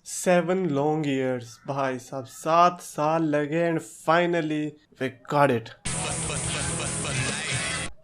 7 long years भाई साहब, 7 साल लगे and finally we got it.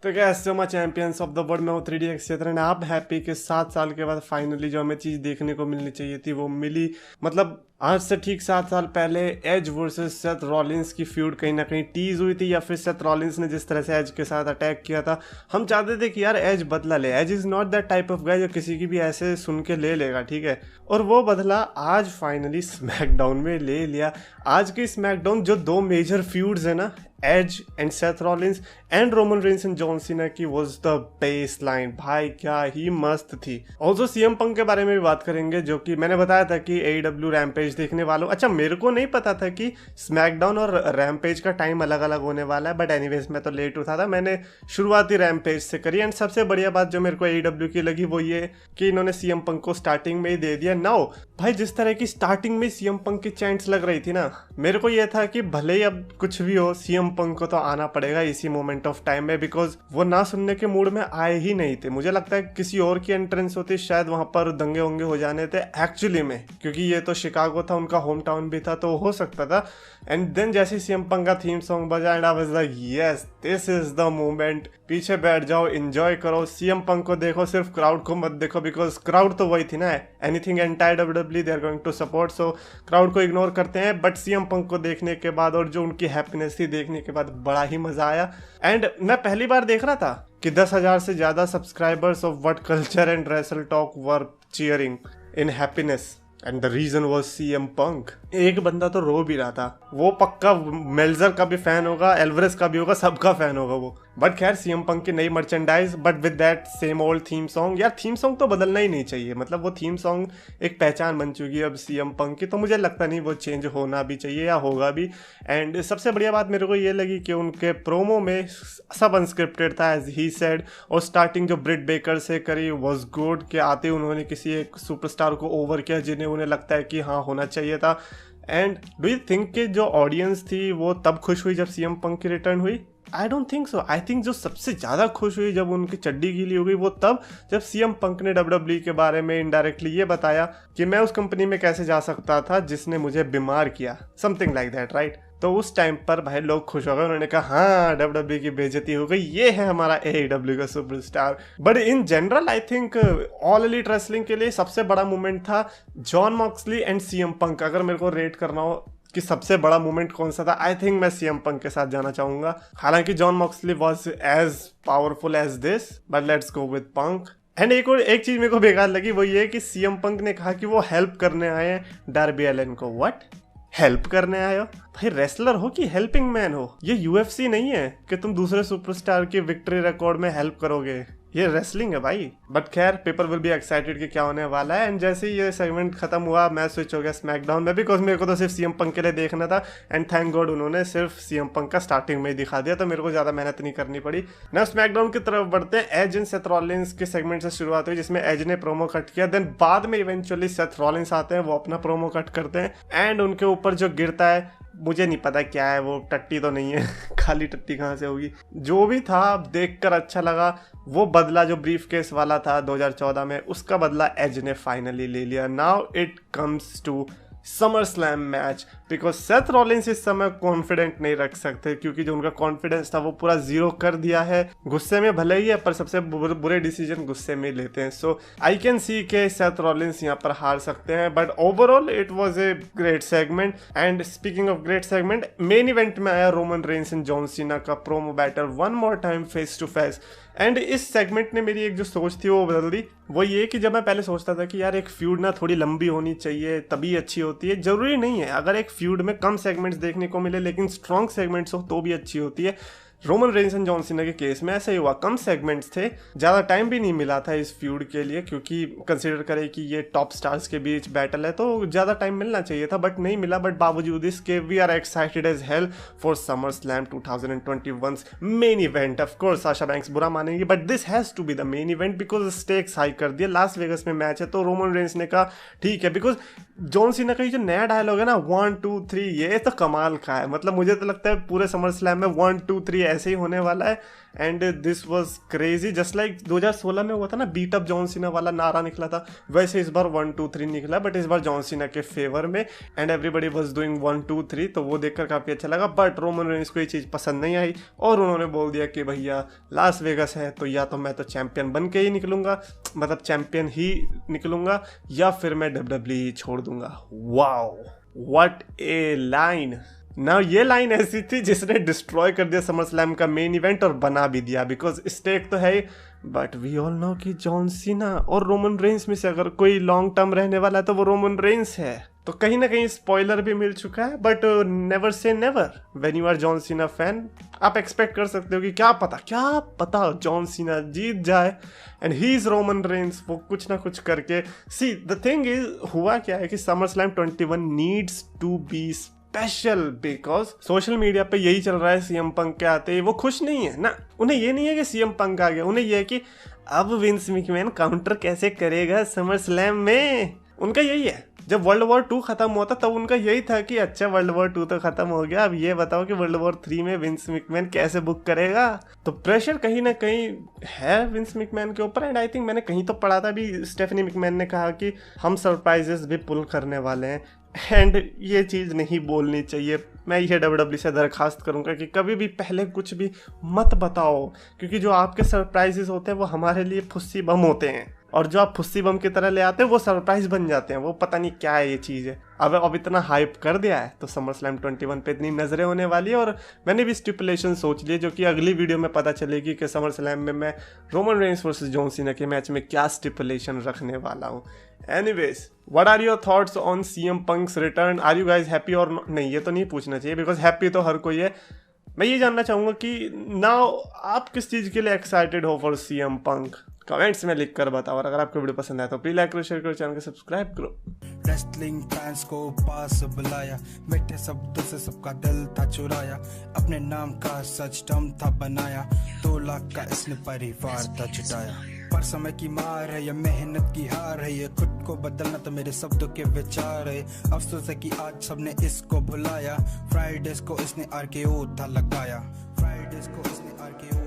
तो कैसे हो my champions of the world, मैं हूँ 3DX एंड आप हैप्पी कि 7 साल के बाद फाइनली जो हमें चीज़ देखने को मिलनी चाहिए थी वो मिली। मतलब आज से ठीक 7 साल पहले एज वर्सेस सेथ रॉलिंस की फ्यूड कहीं ना कहीं टीज हुई थी, या फिर सेथ रॉलिंस ने जिस तरह से एज के साथ अटैक किया था, हम चाहते थे कि यार एज बदला ले। Edge is not that type of guy जो किसी की भी ऐसे सुन के ले लेगा, ठीक है। और वो बदला आज फाइनली स्मैकडाउन में ले लिया। आज की स्मैकडाउन जो 2 मेजर फ्यूड्स है ना, Edge and Seth Rollins and Roman Reigns and John Cena की, वाज द बेस लाइन। भाई क्या ही मस्त थी। ऑल्सो सीएम पंक के बारे में भी बात करेंगे, जो कि मैंने बताया था कि AEW रैम्पेज देखने वालों, अच्छा मेरे को नहीं पता था कि स्मैकडाउन और रैम्पेज का टाइम अलग अलग होने वाला है, बट एनीवेज मैं तो लेट उठा था, मैंने शुरुआती रैम्पेज से करी। एंड सबसे बढ़िया बात जो मेरे को AEW की लगी वो ये कि इन्होंने सीएम पंक को स्टार्टिंग में ही दे दिया। नाउ भाई जिस तरह की स्टार्टिंग में सीएम पंक की चैंट्स लग रही थी ना, मेरे को ये था कि भले ही अब कुछ भी हो सीएम पंक को तो आना पड़ेगा इसी मोमेंट ऑफ टाइम में, बिकॉज वो ना सुनने के मूड में आए ही नहीं थे। मुझे लगता है किसी और की एंट्रेंस होती शायद वहां पर दंगे वंगे हो जाने थे एक्चुअली में, क्योंकि ये तो शिकागो था, उनका होम टाउन भी था, तो हो सकता था। एंड देन जैसे सीएम पंक का थीम सॉन्ग बजा and I was like yes this is the moment, पीछे बैठ जाओ, एंजॉय करो, सीएम पंक को देखो, सिर्फ क्राउड को मत देखो, बिकॉज क्राउड तो वही थी ना, anything entire WWE they are going to support, so crowd को इग्नोर करते हैं। बट सीएम पंक को देखने के बाद और जो उनकी हैप्पीनेस थी देखने के बाद बड़ा ही मजा आया। एंड मैं पहली बार देख रहा था कि 10,000 से ज्यादा subscribers of WhatCulture and WrestleTalk were cheering in happiness and the reason was CM Punk. एक बंदा तो रो भी रहा था, वो पक्का मेल्जर का भी फैन होगा, एल्वरेस का भी होगा, सबका फैन होगा वो। बट खैर सीएम पंक की नई merchandise, but with that same old theme song. यार थीम सॉन्ग तो बदलना ही नहीं चाहिए, मतलब वो थीम सॉन्ग एक पहचान बन चुकी है अब सीएम पंक की, तो मुझे लगता नहीं वो चेंज होना भी चाहिए या होगा भी। एंड सबसे बढ़िया बात मेरे को ये लगी कि उनके प्रोमो में सब अनस्क्रिप्टेड था एज ही सेड, और स्टार्टिंग जो ब्रिट बेकर से करी वॉज गुड, कि आते उन्होंने किसी एक सुपरस्टार को ओवर किया जिन्हें उन्हें लगता है कि हाँ होना चाहिए था। एंड डू यू थिंक कि जो ऑडियंस थी वो तब खुश हुई जब सीएम पंक की रिटर्न हुई? I don't think so. I think जो सबसे ज़्यादा खुश हुई जब उनकी चड्डी गीली हो गई वो तब जब सीएम पंक ने WWE के बारे में इनडायरेक्टली ये बताया कि मैं उस कंपनी में कैसे जा सकता था जिसने मुझे बीमार किया, समथिंग लाइक दैट, राइट। तो उस टाइम पर भाई लोग खुश हो गए, उन्होंने कहा हाँ WWE की बेइज्जती हो गई, ये है हमारा AEW का superstar. But in general I think all elite wrestling के लिए सबसे बड़ा मूवमेंट था John Moxley and CM Punk. अगर मेरे को रेट करना हो कि सबसे बड़ा मूवमेंट कौन सा था, आई थिंक मैं सीएम पंक के साथ जाना चाहूंगा। हालांकि Jon Moxley was as powerful as this, but let's go with Punk. And एक चीज मेरे को बेकार लगी, वो ये कि सीएम पंक ने कहा कि वो हेल्प करने आए हैं डार्बी एलन को। व्हाट? हेल्प करने आए हो भाई? रेसलर हो कि हेल्पिंग मैन हो? ये UFC नहीं है कि तुम दूसरे सुपरस्टार के विक्ट्री रिकॉर्ड में हेल्प करोगे, ये रेसलिंग है भाई। बट खैर पीपल विल बी एक्साइटेड कि क्या होने वाला है। एंड जैसे ही ये सेगमेंट खत्म हुआ मैं स्विच हो गया स्मैकडाउन में, बिकॉज मेरे को तो सिर्फ सीएम पंक के लिए देखना था। एंड थैंक गॉड उन्होंने सिर्फ सीएम पंक का स्टार्टिंग में ही दिखा दिया, तो मेरे को ज्यादा मेहनत नहीं करनी पड़ी ना। स्मैकडाउन की तरफ बढ़ते हैं। एज एंड सेथ रॉलिंस के सेगमेंट से शुरुआत हुई जिसमें एज ने प्रोमो कट किया, देन बाद में इवेंचुअली सेथ रॉलिंस आते हैं, वो अपना प्रोमो कट करते हैं। एंड उनके ऊपर जो गिरता है मुझे नहीं पता क्या है, वो टट्टी तो नहीं है खाली टट्टी कहाँ से होगी। जो भी था देखकर अच्छा लगा। वो बदला जो ब्रीफ केस वाला था 2014 में, उसका बदला एज ने फाइनली ले लिया। Now it comes to SummerSlam match, because Seth Rollins इस समय कॉन्फिडेंट नहीं रख सकते, क्योंकि जो उनका कॉन्फिडेंस था वो पूरा जीरो कर दिया है। गुस्से में भले ही है पर सबसे बुरे डिसीजन गुस्से में लेते हैं। सो आई कैन सी के सेथ रॉलिंस यहाँ पर हार सकते हैं, but overall it was a great segment. And speaking of great segment, main event में आया Roman Reigns and John Cena का promo battle one more time face to face. And इस सेगमेंट ने मेरी एक जो सोच थी वो बदल दी। वो ये कि जब मैं पहले सोचता था कि यार एक फ्यूड ना थोड़ी लंबी होनी चाहिए तभी अच्छी होती है, जरूरी नहीं है। अगर एक फ्यूड में कम सेगमेंट्स देखने को मिले लेकिन स्ट्रॉन्ग सेगमेंट्स हो तो भी अच्छी होती है। रोमन रेंस एंड जॉन सीना के केस में ऐसा ही हुआ, कम सेगमेंट्स थे, ज़्यादा टाइम भी नहीं मिला था इस फ्यूड के लिए, क्योंकि कंसीडर करें कि ये टॉप स्टार्स के बीच बैटल है तो ज़्यादा टाइम मिलना चाहिए था, बट नहीं मिला। बट बावजूद इसके we are excited as hell for SummerSlam 2021 main event. Of course Sasha Banks बुरा मानेंगी, but this has to be the main event because stakes high कर दिया। लास वेगस में मैच है तो रोमन रेंस ने कहा ठीक है, बिकॉज जॉन सीना का जो नया डायलॉग है ना 1 2 3, ये तो कमाल का है। मतलब मुझे तो लगता है पूरे समर स्लैम में 1 2 3 वैसे ही होने वाला है। And this was crazy, just like 2016 में हुआ था ना बीट अप जॉन सीना वाला नारा निकला था, वैसे इस बार 1 2 3 निकला, बट इस बार जॉन सीना के फेवर में। एंड एवरीबडी वाज डूइंग 1 2 3, तो वो देखकर काफ़ी अच्छा लगा। बट रोमन रेंस को ये चीज़ पसंद नहीं आई और उन्होंने बोल दिया कि भैया लास वेगस है तो या तो मैं तो चैंपियन बन के ही निकलूंगा, मतलब चैंपियन ही निकलूंगा, या फिर मैं WWE छोड़ दूंगा। Wow what A line. ना ये लाइन ऐसी थी जिसने डिस्ट्रॉय कर दिया समर स्लैम का मेन इवेंट और बना भी दिया, बिकॉज स्टेक तो है ही, बट वी ऑल नो कि जॉन सीना और रोमन रेंस में से अगर कोई लॉन्ग टर्म रहने वाला है तो वो रोमन रेंस है। तो कहीं ना कहीं स्पॉइलर भी मिल चुका है, but never say never when you are John Cena fan. आप एक्सपेक्ट कर सकते हो कि क्या पता जॉन सीना जीत जाए and he is Roman Reigns, वो कुछ ना कुछ करके। सी द थिंग इज, हुआ क्या है कि SummerSlam 21 needs to be special, because social media पे यही चल रहा है, सीएम पंक के आते ही वो खुश नहीं है ना, उन्हें ये नहीं है कि सीएम पंक आ गया, उन्हें ये है कि अब विंस मैकमैन काउंटर कैसे करेगा समर स्लैम में। उनका यही है। जब वर्ल्ड वॉर 2 खत्म हुआ था तब उनका यही था कि अच्छा वर्ल्ड वॉर 2 तो खत्म हो गया, अब ये बताओ कि वर्ल्ड वॉर 3 में विंस मैकमैन कैसे बुक करेगा। तो प्रेशर कहीं ना कहीं है विंस मैकमैन के ऊपर। एंड आई थिंक मैंने कहीं तो पढ़ा था भी, स्टेफनी मैकमैन ने कहा कि हम सरप्राइजेस भी पुल करने वाले हैं। एंड ये चीज़ नहीं बोलनी चाहिए। मैं ये WWE से दरखास्त करूंगा कि कभी भी पहले कुछ भी मत बताओ, क्योंकि जो आपके सरप्राइजेस होते हैं वो हमारे लिए फुस्सी बम होते हैं, और जो आप फुस्सी बम की तरह ले आते हैं वो सरप्राइज बन जाते हैं। वो पता नहीं क्या है ये चीज़ है। अब इतना हाइप कर दिया है तो समर स्लैम 21 पे इतनी नजरें होने वाली है, और मैंने भी स्टिपुलेशन सोच लिए जो कि अगली वीडियो में पता चलेगी कि समर स्लैम में मैं Roman Reigns versus John Cena के मैच में क्या स्टिपुलेशन रखने वाला हूँ। Anyways, what are your thoughts on CM Punk's return? Are you guys happy और नहीं? ये तो नहीं पूछना चाहिए बिकॉज हैप्पी तो हर कोई है। मैं ये जानना चाहूँगा कि नाउ आप किस चीज़ के लिए एक्साइटेड हो फॉर सीएम पंक? कमेंट्स में लिख कर बताओ। और अगर आपको वीडियो पसंद आए तो प्लीज लाइक करो, शेयर करो, चैनल को सब्सक्राइब करो। रेसलिंग फैंस को पास बुलाया, मीठे शब्दों से सबका दिल था चुराया, अपने नाम का सच दम था बनाया, 2 लाख का इसने परिवार था जुटाया। पर समय की मार है, ये मेहनत की हार है, ये खुद को बदलना तो मेरे शब्दों के विचार है। अफसोस है कि आज सबने इसको भुलाया, फ्राइडेज को इसने RKO था लगाया, फ्राइडेज को इसने RKO